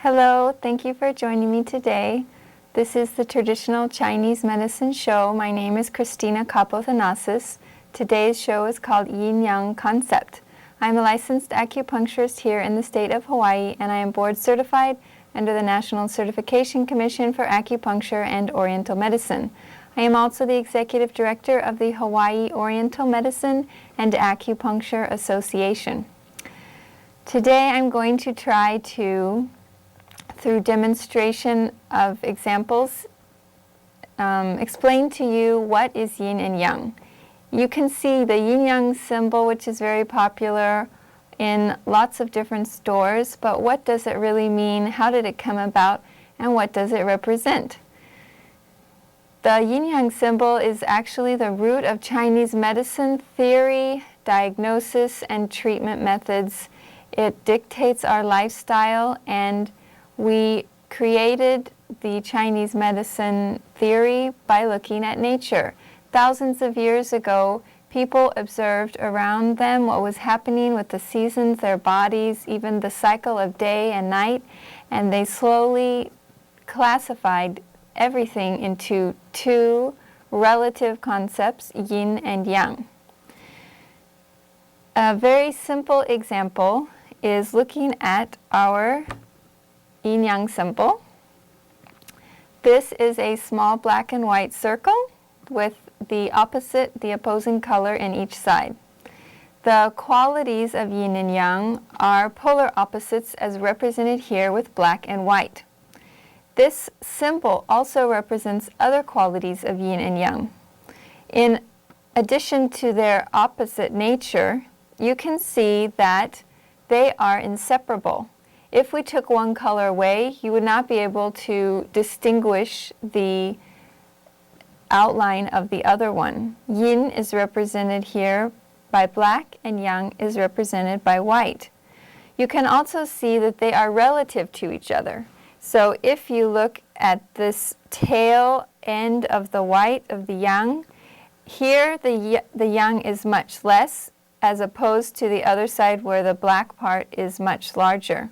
Hello, thank you for joining me today. This is the Traditional Chinese Medicine Show. My name is Christina Capothanasis. Today's show is called Yin Yang Concept. I'm a licensed acupuncturist here in the state of Hawaii, and I am board certified under the National Certification Commission for Acupuncture and Oriental Medicine. I am also the executive director of the Hawaii Oriental Medicine and Acupuncture Association. Today I'm going to try to, through demonstration of examples, explain to you what is yin and yang. You can see the yin-yang symbol, which is very popular in lots of different stores, but what does it really mean? How did it come about? And what does it represent? The yin-yang symbol is actually the root of Chinese medicine theory, diagnosis, and treatment methods. It dictates our lifestyle, and we created the Chinese medicine theory by looking at nature. Thousands of years ago, people observed around them what was happening with the seasons, their bodies, even the cycle of day and night, and they slowly classified everything into two relative concepts, yin and yang. A very simple example is looking at our yin-yang symbol. This is a small black and white circle with the opposing color in each side. The qualities of yin and yang are polar opposites as represented here with black and white. This symbol also represents other qualities of yin and yang. In addition to their opposite nature, you can see that they are inseparable. If we took one color away, you would not be able to distinguish the outline of the other one. Yin is represented here by black and yang is represented by white. You can also see that they are relative to each other. So if you look at this tail end of the white of the yang, here the yang is much less as opposed to the other side where the black part is much larger.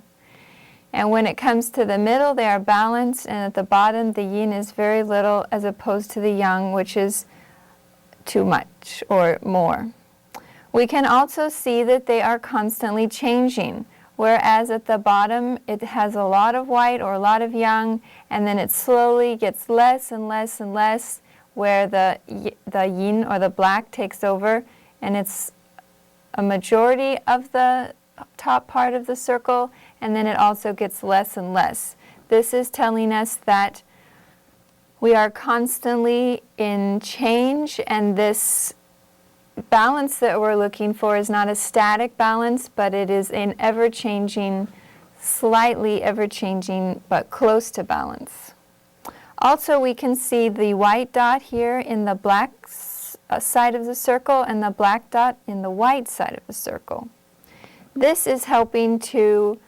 And when it comes to the middle, they are balanced, and at the bottom, the yin is very little as opposed to the yang, which is too much or more. We can also see that they are constantly changing, whereas at the bottom, it has a lot of white or a lot of yang, and then it slowly gets less and less and less, where the yin or the black takes over, and it's a majority of the top part of the circle, and then it also gets less and less. This is telling us that we are constantly in change, and this balance that we're looking for is not a static balance, but it is an ever-changing, slightly ever-changing, but close to balance. Also, we can see the white dot here in the black side of the circle and the black dot in the white side of the circle. This is helping to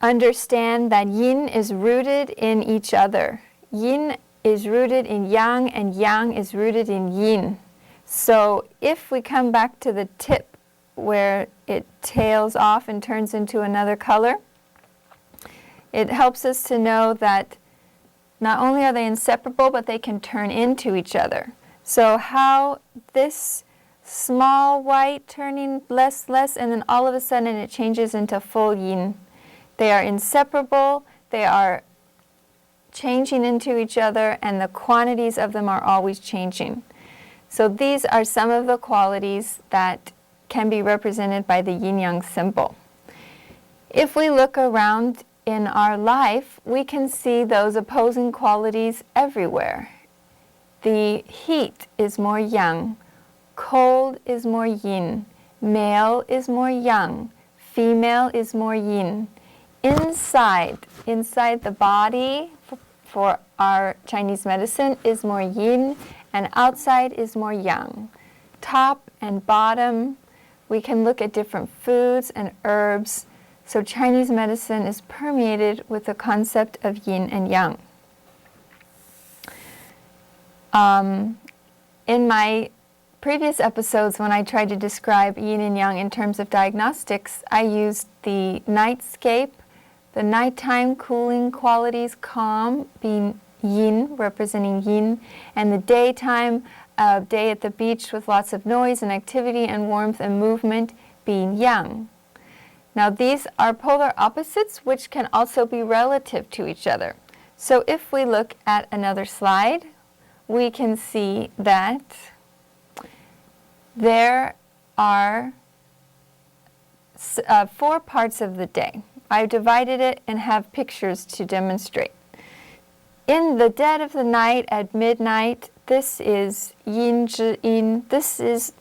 understand that yin is rooted in each other. Yin is rooted in yang, and yang is rooted in yin. So if we come back to the tip where it tails off and turns into another color, it helps us to know that not only are they inseparable, but they can turn into each other. So how this small white turning less, and then all of a sudden it changes into full yin. They are inseparable, they are changing into each other, and the quantities of them are always changing. So these are some of the qualities that can be represented by the yin-yang symbol. If we look around in our life, we can see those opposing qualities everywhere. The heat is more yang, cold is more yin, male is more yang, female is more yin. Inside the body for our Chinese medicine is more yin, and outside is more yang. Top and bottom, we can look at different foods and herbs. So Chinese medicine is permeated with the concept of yin and yang. In my previous episodes, when I tried to describe yin and yang in terms of diagnostics, I used the nightscape The nighttime cooling qualities, calm, being yin, representing yin, and the daytime, day at the beach with lots of noise and activity and warmth and movement, being yang. Now these are polar opposites which can also be relative to each other. So if we look at another slide, we can see that there are 4 parts of the day. I've divided it and have pictures to demonstrate. In the dead of the night at midnight, this is yin zhi yin. This is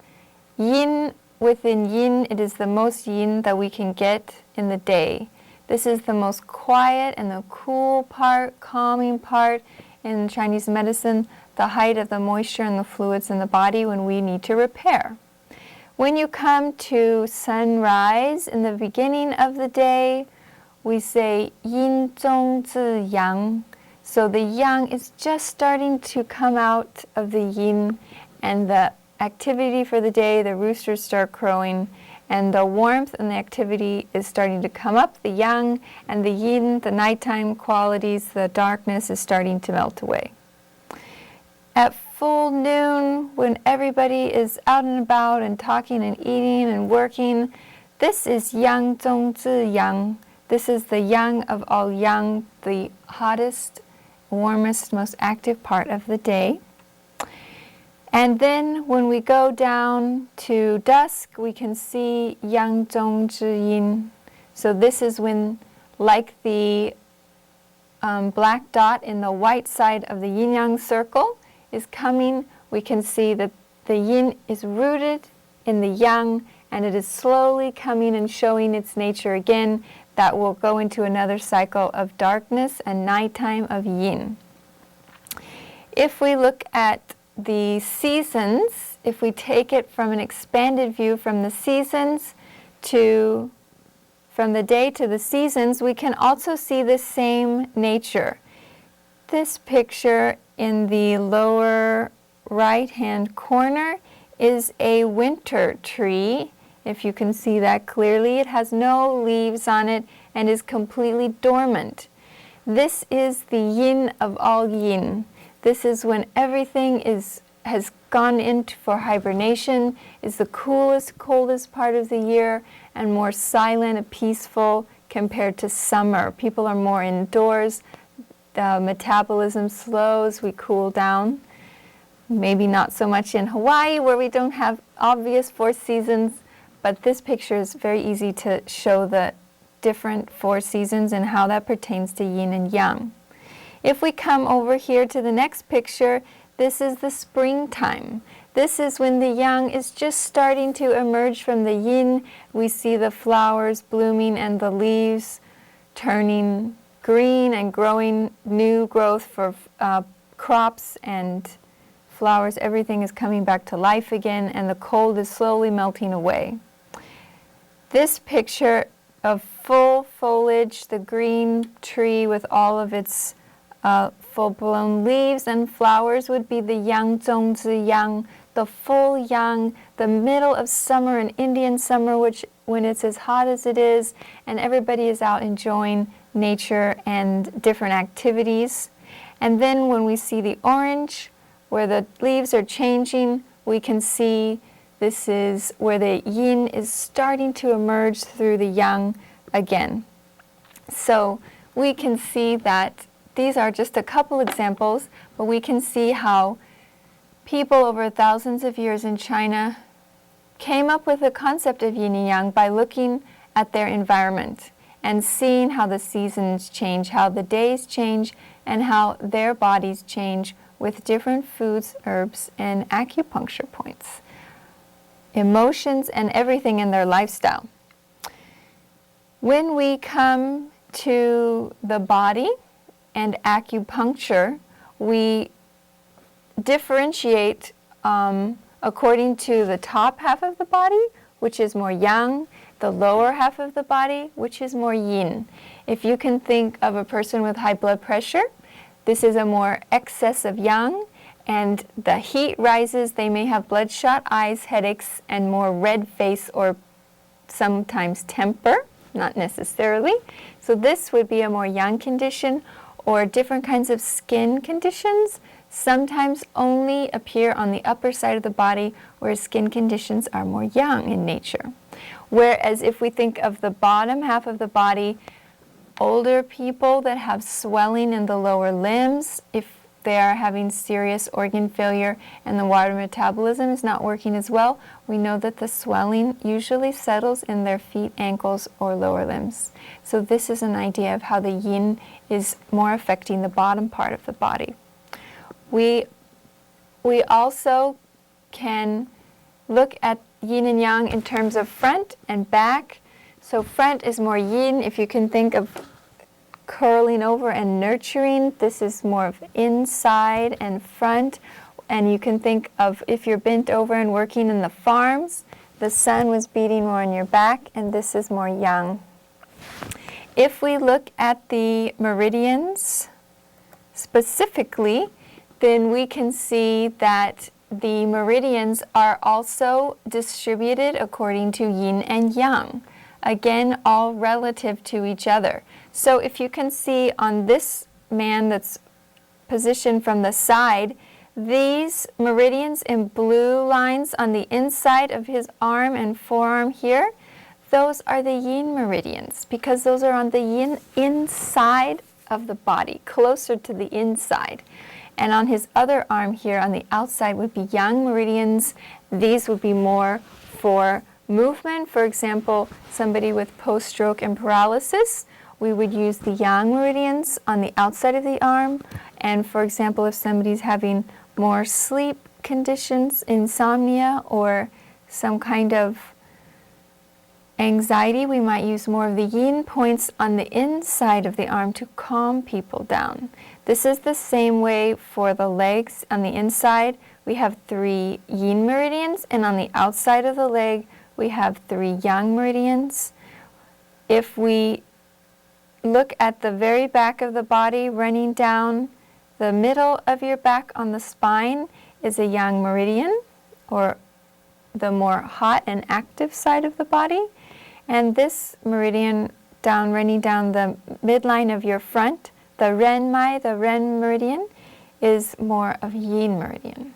yin within yin. It is the most yin that we can get in the day. This is the most quiet and the cool part, calming part in Chinese medicine, the height of the moisture and the fluids in the body when we need to repair. When you come to sunrise in the beginning of the day, we say yin zong zi yang. So the yang is just starting to come out of the yin, and the activity for the day, the roosters start crowing, and the warmth and the activity is starting to come up, the yang, and the yin, the nighttime qualities, the darkness is starting to melt away. At full noon, when everybody is out and about and talking and eating and working, this is yang zong zi yang. This is the yang of all yang, the hottest, warmest, most active part of the day. And then when we go down to dusk, we can see yang zong zhi yin. So this is when, like the black dot in the white side of the yin-yang circle is coming, we can see that the yin is rooted in the yang, and it is slowly coming and showing its nature again. That will go into another cycle of darkness and nighttime of yin. If we look at the seasons, if we take it from an expanded view from the seasons from the day to the seasons, we can also see the same nature. This picture in the lower right-hand corner is a winter tree. If you can see that clearly, it has no leaves on it and is completely dormant. This is the yin of all yin. This is when everything has gone into for hibernation, is the coolest, coldest part of the year, and more silent and peaceful compared to summer. People are more indoors. The metabolism slows, we cool down. Maybe not so much in Hawaii where we don't have obvious 4 seasons, but this picture is very easy to show the different 4 seasons and how that pertains to yin and yang. If we come over here to the next picture, this is the springtime. This is when the yang is just starting to emerge from the yin. We see the flowers blooming and the leaves turning green and growing new growth for crops and flowers. Everything is coming back to life again, and the cold is slowly melting away. This picture of full foliage, the green tree with all of its full-blown leaves and flowers would be the yang zong zi yang, the full yang, the middle of summer, an Indian summer, which when it's as hot as it is and everybody is out enjoying nature and different activities. And then when we see the orange, where the leaves are changing, we can see this is where the yin is starting to emerge through the yang again. So we can see that these are just a couple examples, but we can see how people over thousands of years in China came up with the concept of yin and yang by looking at their environment and seeing how the seasons change, how the days change, and how their bodies change with different foods, herbs, and acupuncture points, emotions, and everything in their lifestyle. When we come to the body and acupuncture, we differentiate according to the top half of the body, which is more yang, the lower half of the body, which is more yin. If you can think of a person with high blood pressure, this is a more excess of yang, and the heat rises, they may have bloodshot eyes, headaches, and more red face or sometimes temper, not necessarily. So this would be a more yang condition, or different kinds of skin conditions sometimes only appear on the upper side of the body, where skin conditions are more yang in nature. Whereas if we think of the bottom half of the body, older people that have swelling in the lower limbs, if they are having serious organ failure and the water metabolism is not working as well, we know that the swelling usually settles in their feet, ankles, or lower limbs. So this is an idea of how the yin is more affecting the bottom part of the body. We also can look at yin and yang in terms of front and back. So front is more yin. If you can think of curling over and nurturing, this is more of inside and front. And you can think of if you're bent over and working in the farms, the sun was beating more on your back, and this is more yang. If we look at the meridians specifically, then we can see that the meridians are also distributed according to yin and yang. Again, all relative to each other. So if you can see on this man that's positioned from the side, these meridians in blue lines on the inside of his arm and forearm here, those are the yin meridians, because those are on the yin inside of the body, closer to the inside. And on his other arm here on the outside would be yang meridians. These would be more for movement. For example, somebody with post-stroke and paralysis, we would use the yang meridians on the outside of the arm. And for example, if somebody's having more sleep conditions, insomnia, or some kind of anxiety, we might use more of the yin points on the inside of the arm to calm people down. This is the same way for the legs. On the inside, we have 3 yin meridians, and on the outside of the leg, we have 3 yang meridians. If we look at the very back of the body, running down the middle of your back on the spine is a yang meridian, or the more hot and active side of the body. And this meridian running down the midline of your front, the ren meridian, is more of yin meridian.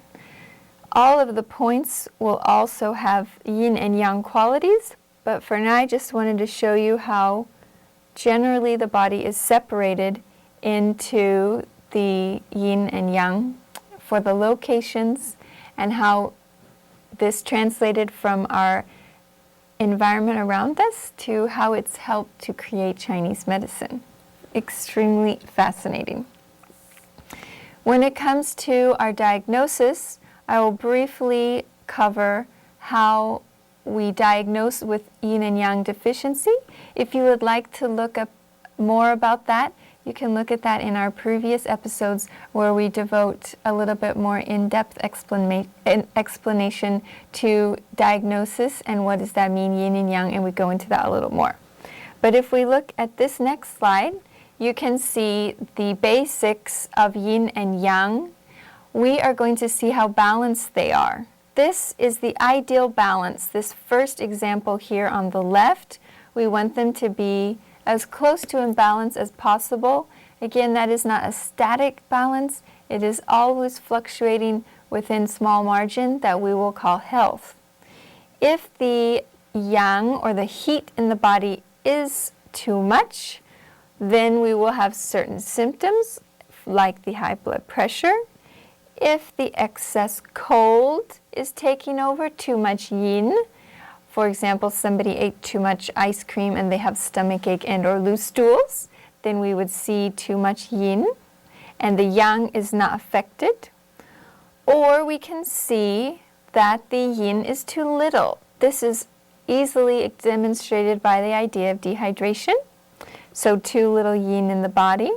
All of the points will also have yin and yang qualities, but for now I just wanted to show you how generally the body is separated into the yin and yang for the locations, and how this translated from our environment around us to how it's helped to create Chinese medicine. Extremely fascinating. When it comes to our diagnosis, I will briefly cover how we diagnose with yin and yang deficiency. If you would like to look up more about that, you can look at that in our previous episodes, where we devote a little bit more in-depth explanation to diagnosis and what does that mean, yin and yang, and we go into that a little more. But if we look at this next slide, you can see the basics of yin and yang. We are going to see how balanced they are. This is the ideal balance. This first example here on the left, we want them to be as close to in balance as possible. Again, that is not a static balance. It is always fluctuating within small margin that we will call health. If the yang, or the heat in the body, is too much, then we will have certain symptoms like the high blood pressure. If the excess cold is taking over, too much yin, for example, somebody ate too much ice cream and they have stomachache and or loose stools, then we would see too much yin and the yang is not affected. Or we can see that the yin is too little. This is easily demonstrated by the idea of dehydration, so too little yin in the body.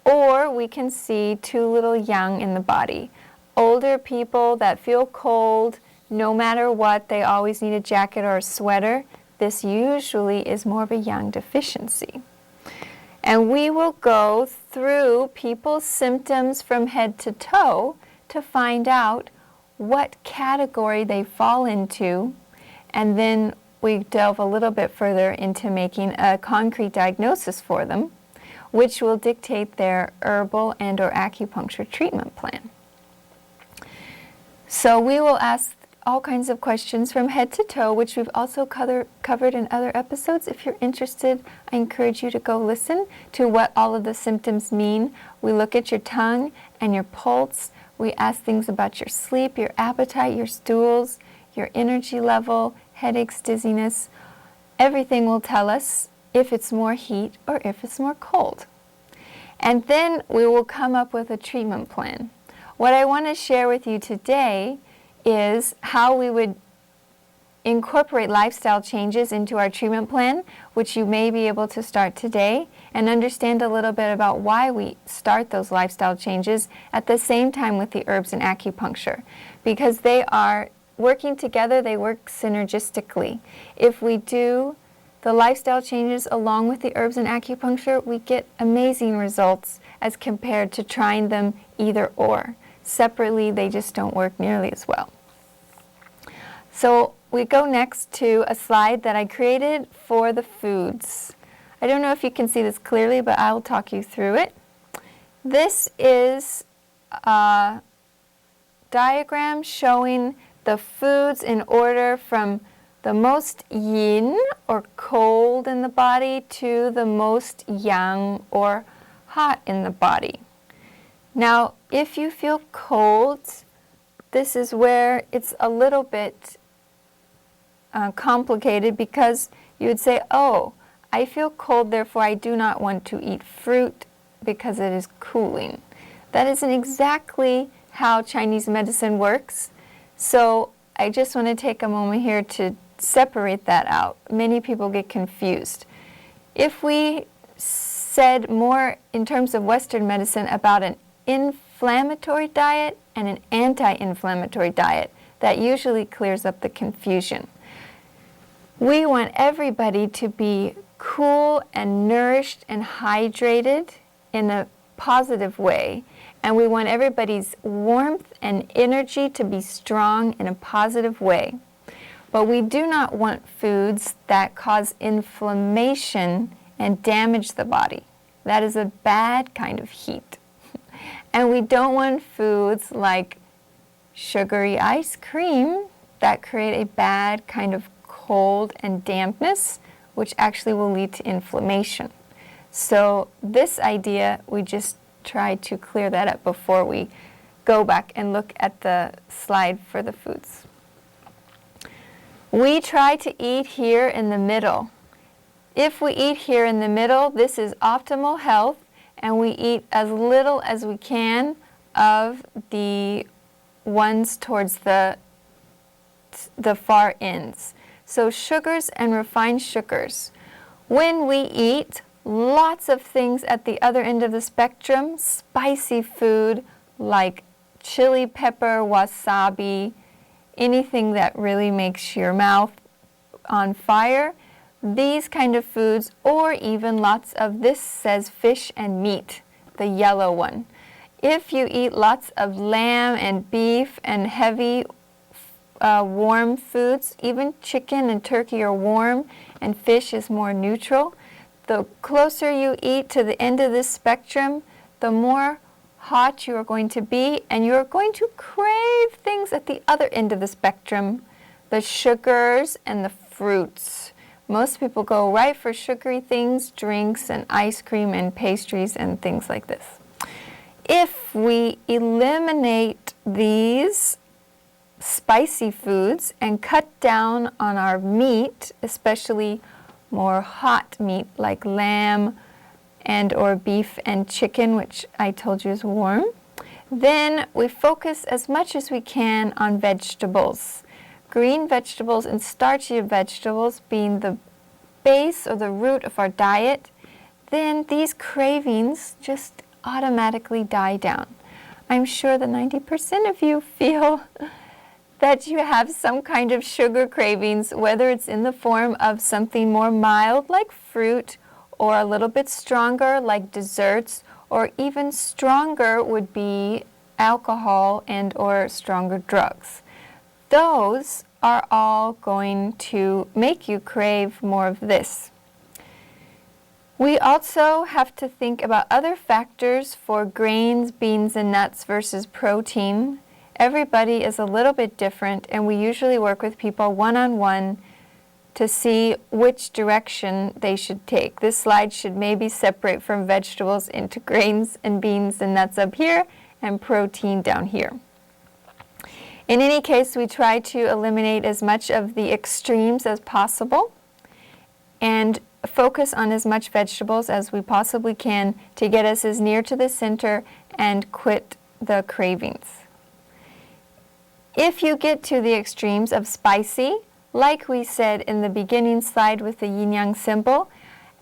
Or we can see too little yang in the body. Older people that feel cold, no matter what, they always need a jacket or a sweater. This usually is more of a yang deficiency. And we will go through people's symptoms from head to toe to find out what category they fall into, and then we delve a little bit further into making a concrete diagnosis for them, which will dictate their herbal and or acupuncture treatment plan. So we will ask all kinds of questions from head to toe, which we've also covered in other episodes. If you're interested, I encourage you to go listen to what all of the symptoms mean. We look at your tongue and your pulse. We ask things about your sleep, your appetite, your stools, your energy level, headaches, dizziness. Everything will tell us if it's more heat or if it's more cold. And then we will come up with a treatment plan. What I want to share with you today is how we would incorporate lifestyle changes into our treatment plan, which you may be able to start today, and understand a little bit about why we start those lifestyle changes at the same time with the herbs and acupuncture. Because they are working together, they work synergistically. If we do the lifestyle changes along with the herbs and acupuncture, we get amazing results as compared to trying them either or. Separately, they just don't work nearly as well. So we go next to a slide that I created for the foods. I don't know if you can see this clearly, but I'll talk you through it. This is a diagram showing the foods in order from the most yin or cold in the body to the most yang or hot in the body. Now, if you feel cold, this is where it's a little bit complicated, because you would say, oh, I feel cold, therefore I do not want to eat fruit because it is cooling. That isn't exactly how Chinese medicine works. So I just want to take a moment here to separate that out. Many people get confused. If we said more in terms of Western medicine about an inflammatory diet and an anti-inflammatory diet, that usually clears up the confusion. We want everybody to be cool and nourished and hydrated in a positive way, and we want everybody's warmth and energy to be strong in a positive way. But we do not want foods that cause inflammation and damage the body. That is a bad kind of heat. And we don't want foods like sugary ice cream that create a bad kind of cold and dampness, which actually will lead to inflammation. So this idea, we just try to clear that up before we go back and look at the slide for the foods. We try to eat here in the middle. If we eat here in the middle, this is optimal health, and we eat as little as we can of the ones towards the far ends. So sugars and refined sugars. When we eat lots of things at the other end of the spectrum, spicy food like chili pepper, wasabi, anything that really makes your mouth on fire, these kind of foods, or even lots of, this says fish and meat, the yellow one. If you eat lots of lamb and beef and heavy warm foods, even chicken and turkey are warm and fish is more neutral. The closer you eat to the end of this spectrum, the more hot you are going to be, and you're going to crave things at the other end of the spectrum, the sugars and the fruits. Most people go right for sugary things, drinks and ice cream and pastries and things like this. If we eliminate these spicy foods and cut down on our meat, especially more hot meat like lamb and or beef and chicken, which I told you is warm, then we focus as much as we can on vegetables. Green vegetables and starchy vegetables being the base or the root of our diet, then these cravings just automatically die down. I'm sure that 90% of you feel that you have some kind of sugar cravings, whether it's in the form of something more mild like fruit, or a little bit stronger like desserts, or even stronger would be alcohol and or stronger drugs. Those are all going to make you crave more of this. We also have to think about other factors for grains, beans, and nuts versus protein. Everybody is a little bit different, and we usually work with people one-on-one to see which direction they should take. This slide should maybe separate from vegetables into grains and beans and nuts up here and protein down here. In any case, we try to eliminate as much of the extremes as possible and focus on as much vegetables as we possibly can to get us as near to the center and quit the cravings. If you get to the extremes of spicy, like we said in the beginning slide with the yin-yang symbol,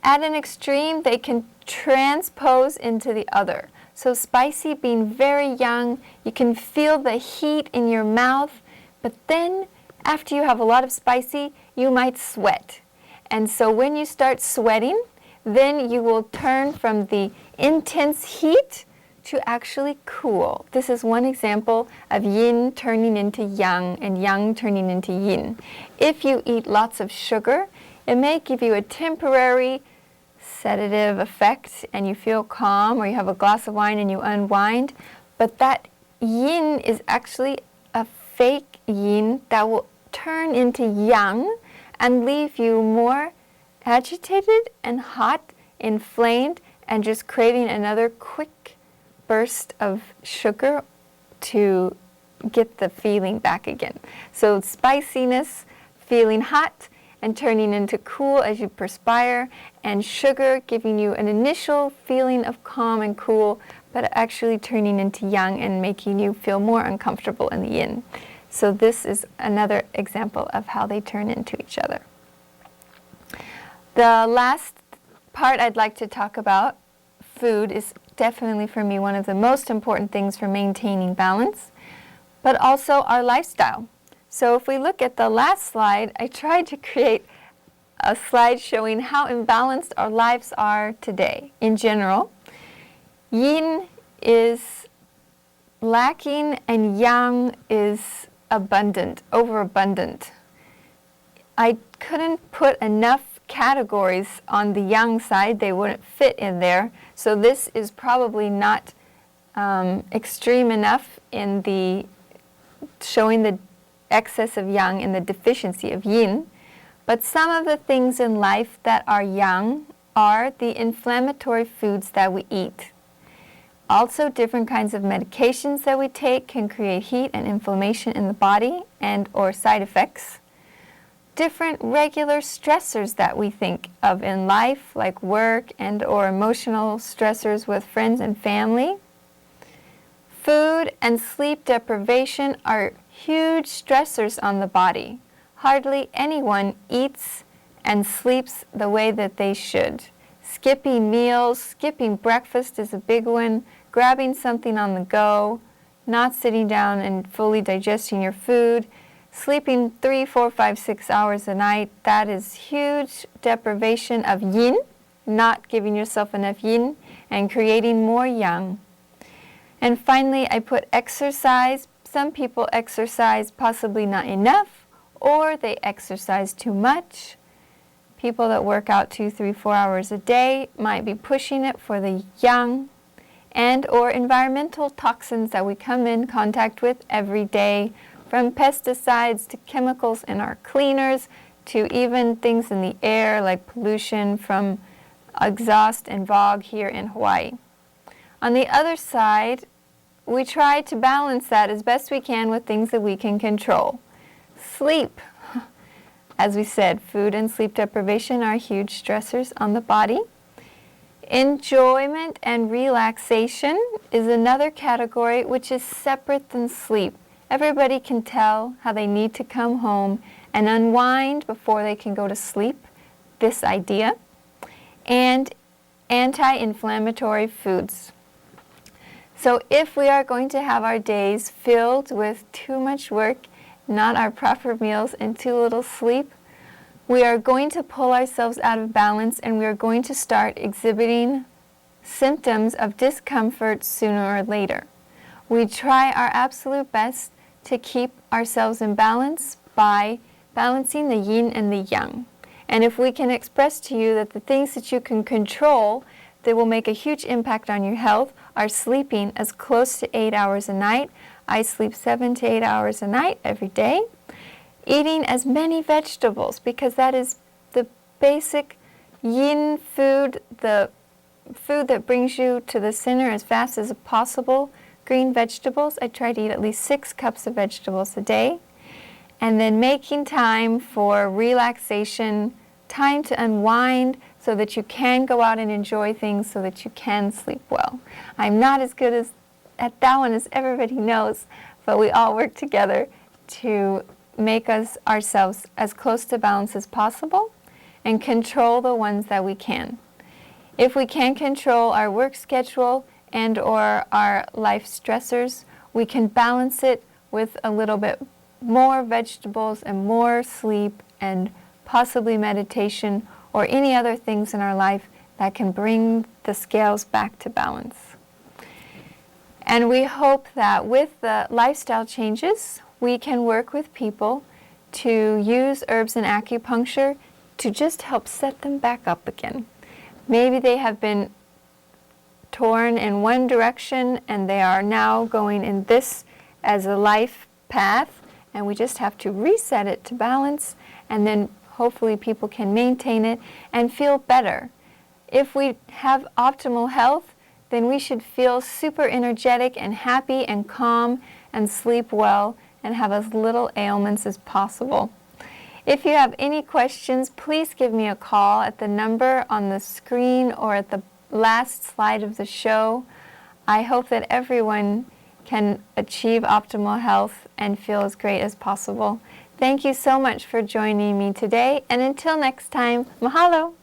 at an extreme they can transpose into the other. So spicy being very young, you can feel the heat in your mouth, but then after you have a lot of spicy, you might sweat. And so when you start sweating, then you will turn from the intense heat to actually cool. This is one example of yin turning into yang and yang turning into yin. If you eat lots of sugar, it may give you a temporary sedative effect and you feel calm, or you have a glass of wine and you unwind, but that yin is actually a fake yin that will turn into yang and leave you more agitated and hot, inflamed, and just craving another quick burst of sugar to get the feeling back again. So spiciness, feeling hot, and turning into cool as you perspire, and sugar giving you an initial feeling of calm and cool, but actually turning into yang and making you feel more uncomfortable in the yin. So this is another example of how they turn into each other. The last part I'd like to talk about, food, is definitely for me one of the most important things for maintaining balance, but also our lifestyle. So if we look at the last slide, I tried to create a slide showing how imbalanced our lives are today. In general, yin is lacking and yang is abundant, overabundant. I couldn't put enough categories on the yang side, they wouldn't fit in there. So this is probably not extreme enough in the showing the excess of yang and the deficiency of yin. But some of the things in life that are yang are the inflammatory foods that we eat. Also, different kinds of medications that we take can create heat and inflammation in the body and or side effects. Different regular stressors that we think of in life, like work and or emotional stressors with friends and family. Food and sleep deprivation are huge stressors on the body. Hardly anyone eats and sleeps the way that they should. Skipping meals, skipping breakfast is a big one, grabbing something on the go, not sitting down and fully digesting your food, sleeping 3, 4, 5, 6 hours a night, that is huge deprivation of yin, not giving yourself enough yin, and creating more yang. And finally, I put exercise. Some people exercise possibly not enough, or they exercise too much. People that work out 2, 3, 4 hours a day might be pushing it for the yang, and or environmental toxins that we come in contact with every day, from pesticides to chemicals in our cleaners to even things in the air like pollution from exhaust and fog here in Hawaii. On the other side, we try to balance that as best we can with things that we can control. Sleep. As we said, food and sleep deprivation are huge stressors on the body. Enjoyment and relaxation is another category which is separate than sleep. Everybody can tell how they need to come home and unwind before they can go to sleep, this idea. And anti-inflammatory foods. So if we are going to have our days filled with too much work, not our proper meals, and too little sleep, we are going to pull ourselves out of balance, and we are going to start exhibiting symptoms of discomfort sooner or later. We try our absolute best to keep ourselves in balance, by balancing the yin and the yang. And if we can express to you that the things that you can control that will make a huge impact on your health are sleeping as close to 8 hours a night. I sleep 7 to 8 hours a night every day. Eating as many vegetables, because that is the basic yin food, the food that brings you to the center as fast as possible. Green vegetables. I try to eat at least 6 cups of vegetables a day. And then making time for relaxation, time to unwind so that you can go out and enjoy things so that you can sleep well. I'm not as good at that one as everybody knows, but we all work together to make ourselves as close to balance as possible and control the ones that we can. If we can control our work schedule and or our life stressors, we can balance it with a little bit more vegetables and more sleep and possibly meditation or any other things in our life that can bring the scales back to balance. And we hope that with the lifestyle changes, we can work with people to use herbs and acupuncture to just help set them back up again. Maybe they have been torn in one direction and they are now going in this as a life path, and we just have to reset it to balance, and then hopefully people can maintain it and feel better. If we have optimal health, then we should feel super energetic and happy and calm and sleep well and have as little ailments as possible. If you have any questions, please give me a call at the number on the screen or at the last slide of the show. I hope that everyone can achieve optimal health and feel as great as possible. Thank you so much for joining me today, and until next time, mahalo!